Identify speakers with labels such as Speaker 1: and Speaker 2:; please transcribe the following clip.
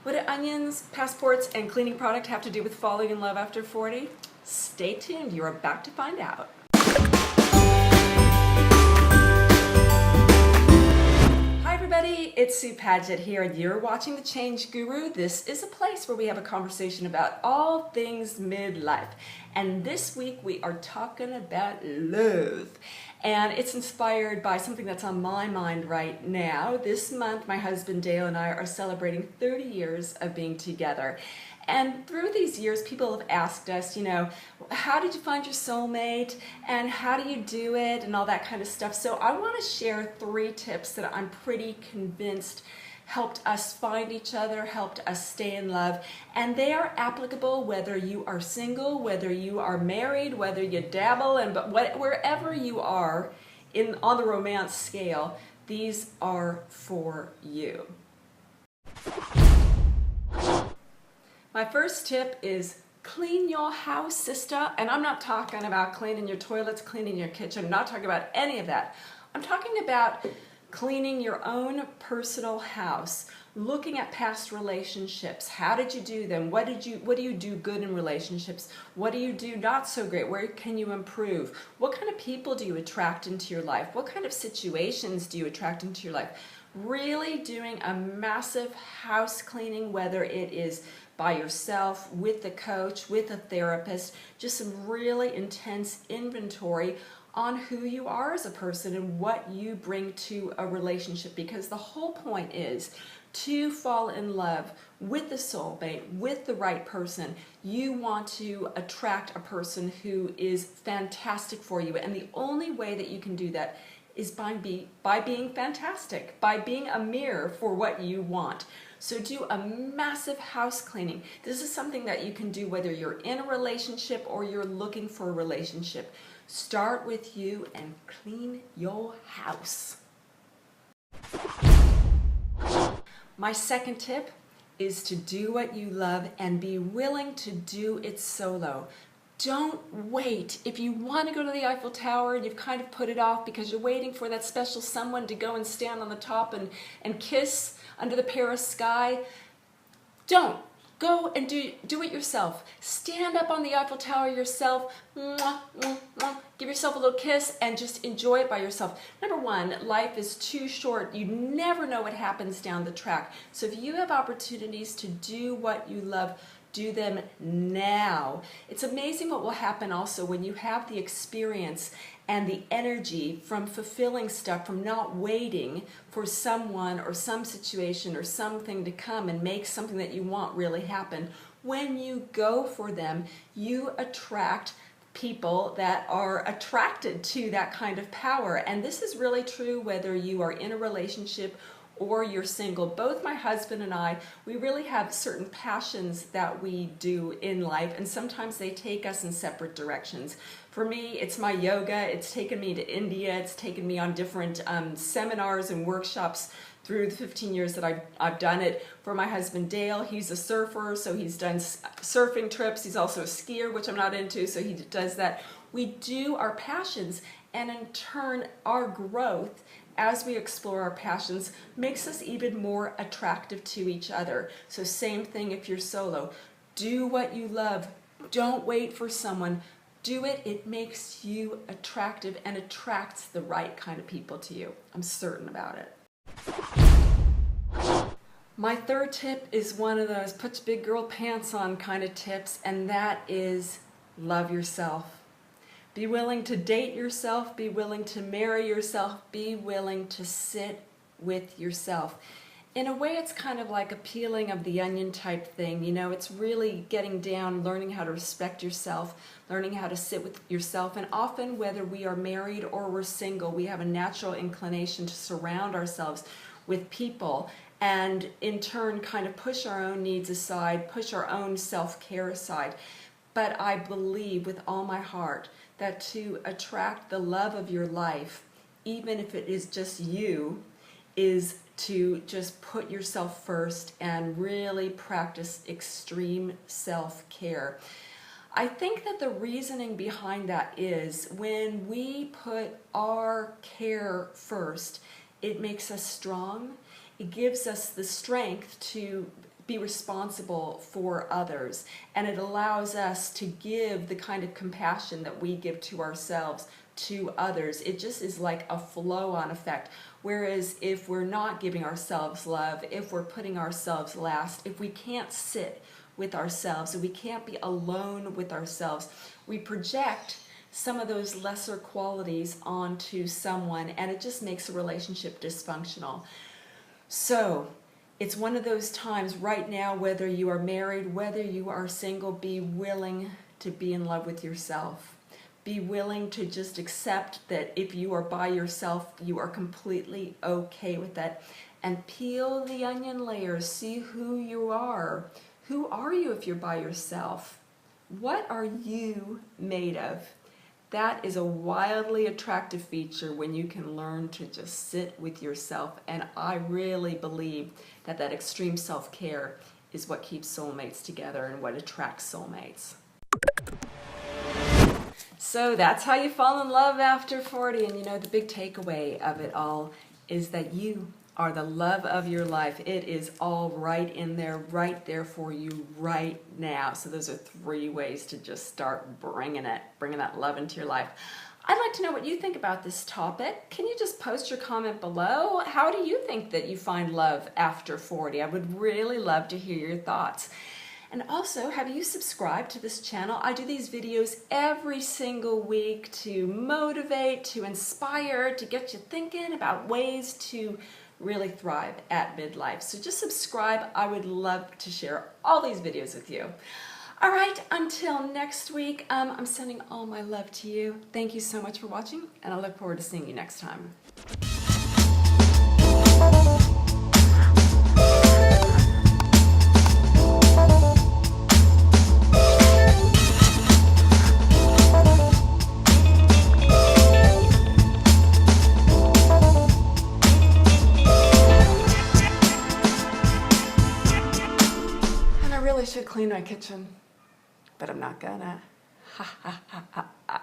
Speaker 1: What do onions, passports, and cleaning product have to do with falling in love after 40? Stay tuned, you're about to find out. Hi everybody, it's Sue Padgett here and you're watching The Change Guru. This is a place where we have a conversation about all things midlife. And this week we are talking about love. And it's inspired by something that's on my mind right now. This month, my husband Dale and I are celebrating 30 years of being together. And through these years, people have asked us, how did you find your soulmate? And how do you do it? And all that kind of stuff. So I want to share 3 tips that I'm pretty convinced helped us find each other, helped us stay in love, and they are applicable whether you are single, whether you are married, whether you dabble, and wherever you are on the romance scale, these are for you. My first tip is clean your house, sister, and I'm not talking about cleaning your toilets, cleaning your kitchen, I'm not talking about any of that. I'm talking about cleaning your own personal house, looking at past relationships. How did you do them? What do you do good in relationships? What do you do not so great? Where can you improve? What kind of people do you attract into your life? What kind of situations do you attract into your life? Really doing a massive house cleaning, whether it is by yourself, with a coach, with a therapist, just some really intense inventory on who you are as a person and what you bring to a relationship, because the whole point is to fall in love with the soulmate, with the right person. You want to attract a person who is fantastic for you, and the only way that you can do that is by being fantastic, by being a mirror for what you want. So do a massive house cleaning. This is something that you can do whether you're in a relationship or you're looking for a relationship. Start with you and clean your house. My second tip is to do what you love and be willing to do it solo. Don't wait. If you want to go to the Eiffel Tower and you've kind of put it off because you're waiting for that special someone to go and stand on the top and kiss under the Paris sky, don't. Go and do it yourself. Stand up on the Eiffel Tower yourself, mwah, mwah, mwah. Give yourself a little kiss and just enjoy it by yourself. Number one, life is too short. You never know what happens down the track. So if you have opportunities to do what you love, do them now. It's amazing what will happen also when you have the experience and the energy from fulfilling stuff, from not waiting for someone or some situation or something to come and make something that you want really happen. When you go for them, you attract people that are attracted to that kind of power. And this is really true whether you are in a relationship or you're single. Both my husband and I, we really have certain passions that we do in life, and sometimes they take us in separate directions. For me, it's my yoga. It's taken me to India. It's taken me on different seminars and workshops through the 15 years that I've done it. For my husband Dale, he's a surfer, so he's done surfing trips. He's also a skier, which I'm not into, so he does that. We do our passions, and in turn, our growth as we explore our passions makes us even more attractive to each other. So same thing if you're solo. Do what you love. Don't wait for someone. Do it. It makes you attractive and attracts the right kind of people to you. I'm certain about it. My third tip is one of those put your big girl pants on kind of tips, and that is love yourself. Be willing to date yourself, be willing to marry yourself, be willing to sit with yourself. In a way, it's kind of like a peeling of the onion type thing. It's really getting down, learning how to respect yourself, learning how to sit with yourself. And often, whether we are married or we're single, we have a natural inclination to surround ourselves with people and in turn kind of push our own needs aside, push our own self-care aside. But I believe with all my heart that to attract the love of your life, even if it is just you, is to just put yourself first and really practice extreme self-care. I think that the reasoning behind that is when we put our care first, it makes us strong. It gives us the strength to be responsible for others, and it allows us to give the kind of compassion that we give to ourselves to others. It just is like a flow-on effect. Whereas if we're not giving ourselves love, if we're putting ourselves last, if we can't sit with ourselves, if we can't be alone with ourselves, we project some of those lesser qualities onto someone, and it just makes a relationship dysfunctional. So it's one of those times right now, whether you are married, whether you are single, be willing to be in love with yourself. Be willing to just accept that if you are by yourself, you are completely okay with that. And peel the onion layers, see who you are. Who are you if you're by yourself? What are you made of? That is a wildly attractive feature when you can learn to just sit with yourself. And I really believe that that extreme self-care is what keeps soulmates together and what attracts soulmates. So that's how you fall in love after 40. And you know, the big takeaway of it all is that you are the love of your life. It is all right in there, right there for you right now. So those are 3 ways to just start bringing that love into your life. I'd like to know what you think about this topic. Can you just post your comment below? How do you think that you find love after 40? I would really love to hear your thoughts. And also, have you subscribed to this channel? I do these videos every single week to motivate, to inspire, to get you thinking about ways to really thrive at midlife. So just subscribe. I would love to share all these videos with you. All right, until next week, I'm sending all my love to you. Thank you so much for watching, and I look forward to seeing you next time. I really should clean my kitchen, but I'm not gonna. Ha ha ha ha ha.